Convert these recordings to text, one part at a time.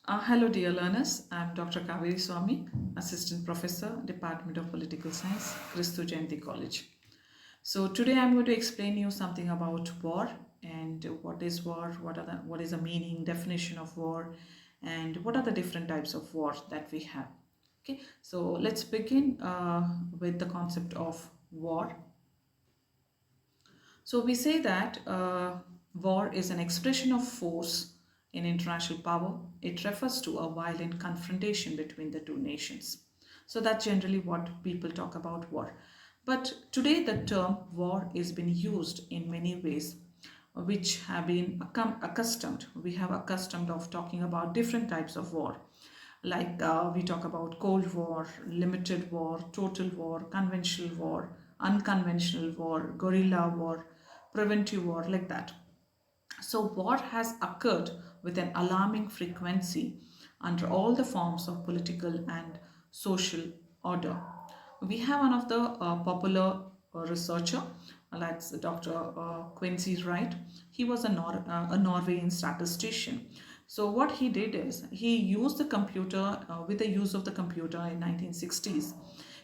Hello, dear learners. I'm Dr. Kaveri Swami, Assistant Professor, Department of Political Science, Christu Jayanti College. So today I'm going to explain you something about war and what is war, what is the meaning, definition of war, and what are the different types of war that we have. Okay, so let's begin with the concept of war. So we say that war is an expression of force in international power. It refers to a violent confrontation between the two nations. So that's generally what people talk about war. But today the term war is being used in many ways which have been accustomed. We have accustomed of talking about different types of war. Like we talk about Cold War, limited war, total war, conventional war, unconventional war, guerrilla war, preventive war, like that. So, war has occurred with an alarming frequency under all the forms of political and social order. We have one of the popular researcher, that's Dr. Quincy Wright. He was a Norwegian statistician. So what he did is he used the computer with the use of the computer in 1960s.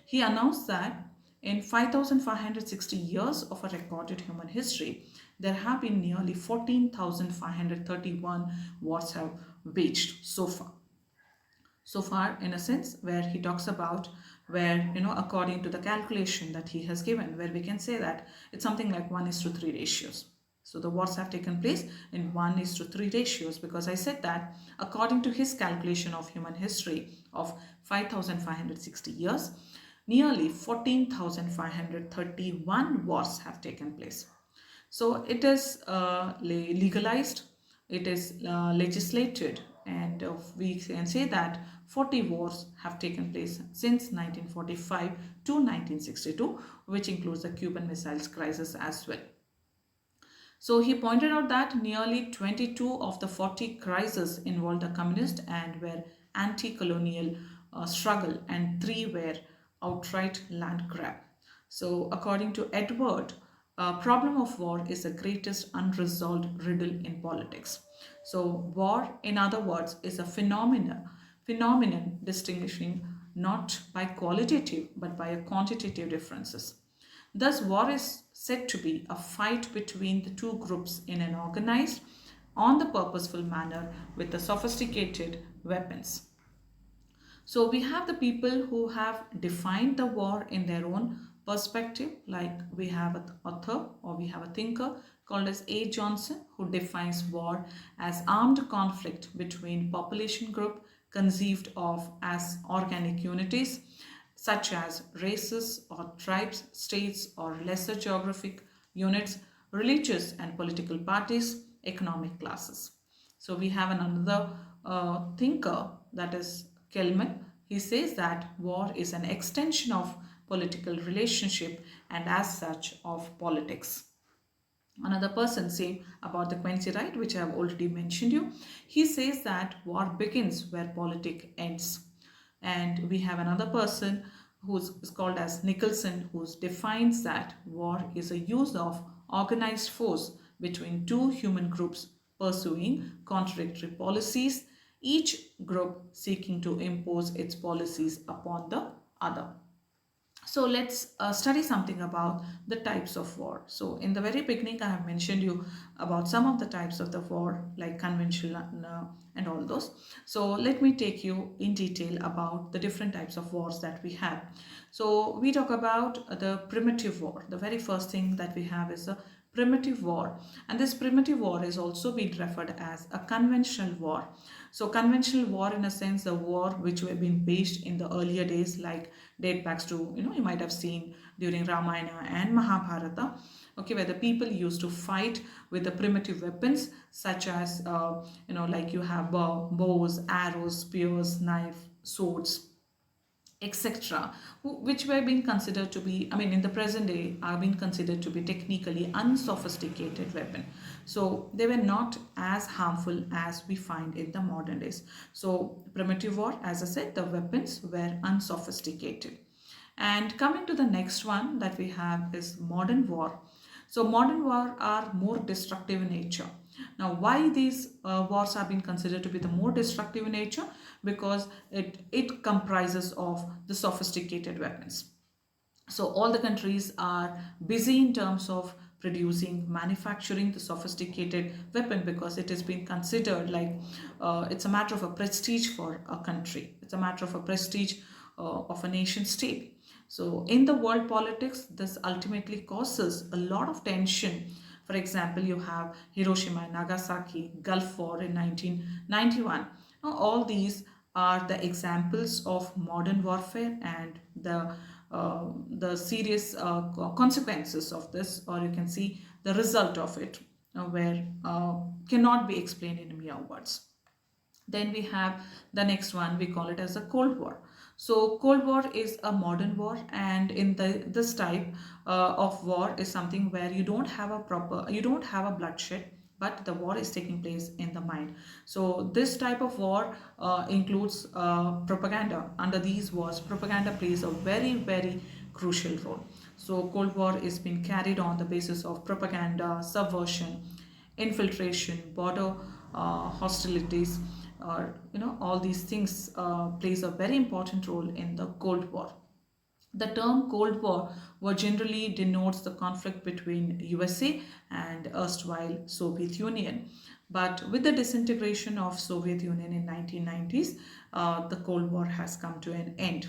He announced that in 5,560 years of a recorded human history, there have been nearly 14,531 wars have waged so far. So far, in a sense, where he talks about where, according to the calculation that he has given, where we can say that it's something like 1 is to 3 ratios. So the wars have taken place in 1 is to 3 ratios, because I said that according to his calculation of human history of 5,560 years, nearly 14,531 wars have taken place. So it is legalized, it is legislated, and we can say that 40 wars have taken place since 1945 to 1962, which includes the Cuban Missiles Crisis as well. So he pointed out that nearly 22 of the 40 crises involved a communist and were anti-colonial struggle, and 3 were outright land grab. So according to Edward, problem of war is the greatest unresolved riddle in politics. So war, in other words, is a phenomenon distinguishing not by qualitative but by a quantitative differences. Thus, war is said to be a fight between the two groups in an organized, on the purposeful manner with the sophisticated weapons. So we have the people who have defined the war in their own perspective, like we have an author or we have a thinker called as A. Johnson, who defines war as armed conflict between population group conceived of as organic unities such as races or tribes, states or lesser geographic units, religious and political parties, economic classes. So we have another thinker, that is Kelman. He says that war is an extension of political relationship and as such of politics. Another person say about the Quincy Wright, which I have already mentioned you. He says that war begins where politics ends. And we have another person who's is called as Nicholson, who defines that war is a use of organized force between two human groups pursuing contradictory policies, each group seeking to impose its policies upon the other. So let's study something about the types of war. So in the very beginning, I have mentioned you about some of the types of the war, like conventional and all those. So let me take you in detail about the different types of wars that we have. So we talk about the primitive war. The very first thing that we have is a primitive war, and this primitive war is also being referred as a conventional war. So conventional war, in a sense, the war which were being waged in the earlier days, like date back to, you might have seen during Ramayana and Mahabharata, okay, where the people used to fight with the primitive weapons such as like you have bows, arrows, spears, knife, swords, etc., which were being considered to be, in the present day, are being considered to be technically unsophisticated weapon. So they were not as harmful as we find in the modern days. So primitive war, as I said, the weapons were unsophisticated. And coming to the next one that we have is modern war. So modern war are more destructive in nature. Now, why these wars have been considered to be the more destructive in nature? Because it comprises of the sophisticated weapons. So all the countries are busy in terms of producing, manufacturing the sophisticated weapon, because it has been considered like it's a matter of a prestige for a country. It's a matter of a prestige of a nation state. So in the world politics, this ultimately causes a lot of tension. For example, you have Hiroshima and Nagasaki, Gulf War in 1991. Now, all these are the examples of modern warfare and the serious consequences of this, or you can see the result of it, where cannot be explained in mere words. Then we have the next one, we call it as a Cold War. So Cold War is a modern war, and in this type of war is something where you don't have a bloodshed, but the war is taking place in the mind. So this type of war includes propaganda. Under these wars, propaganda plays a very, very crucial role. So Cold War is being carried on the basis of propaganda, subversion, infiltration, border hostilities, or all these things plays a very important role in the Cold War. The term Cold War were generally denotes the conflict between USA and erstwhile Soviet Union. But with the disintegration of Soviet Union in 1990s, the Cold War has come to an end.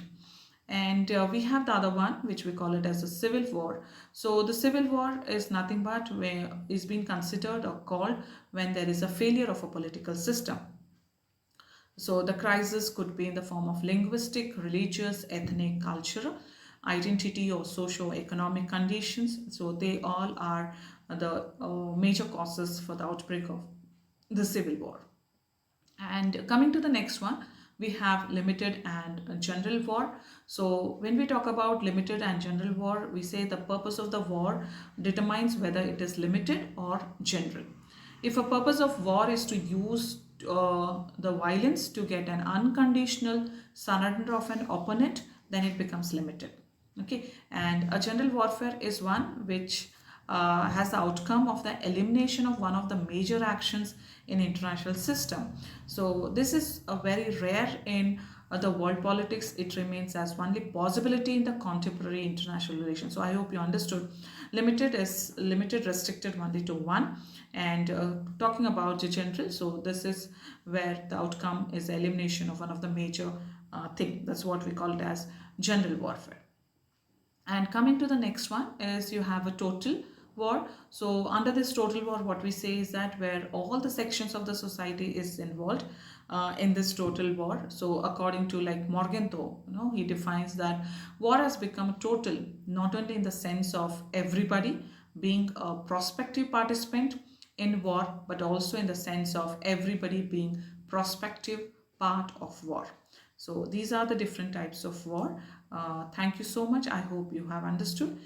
And we have the other one, which we call it as a civil war. So the civil war is nothing but where is being considered or called when there is a failure of a political system. So the crisis could be in the form of linguistic, religious, ethnic, cultural identity, or socio-economic conditions. So they all are the major causes for the outbreak of the civil war. And coming to the next one, we have limited and general war. So when we talk about limited and general war, we say the purpose of the war determines whether it is limited or general. If a purpose of war is to use the violence to get an unconditional surrender of an opponent, then it becomes limited. Okay, and a general warfare is one which has the outcome of the elimination of one of the major actions in international system. So this is a very rare in the world politics. It remains as only possibility in the contemporary international relations. So I hope you understood. Limited is limited, restricted only to one, and talking about the general, so this is where the outcome is the elimination of one of the major thing. That's what we call it as general warfare. And coming to the next one is you have a total war. So under this total war, what we say is that where all the sections of the society is involved in this total war. So according to like Morgenthau, he defines that war has become total, not only in the sense of everybody being a prospective participant in war, but also in the sense of everybody being prospective part of war. So these are the different types of war. Thank you so much. I hope you have understood.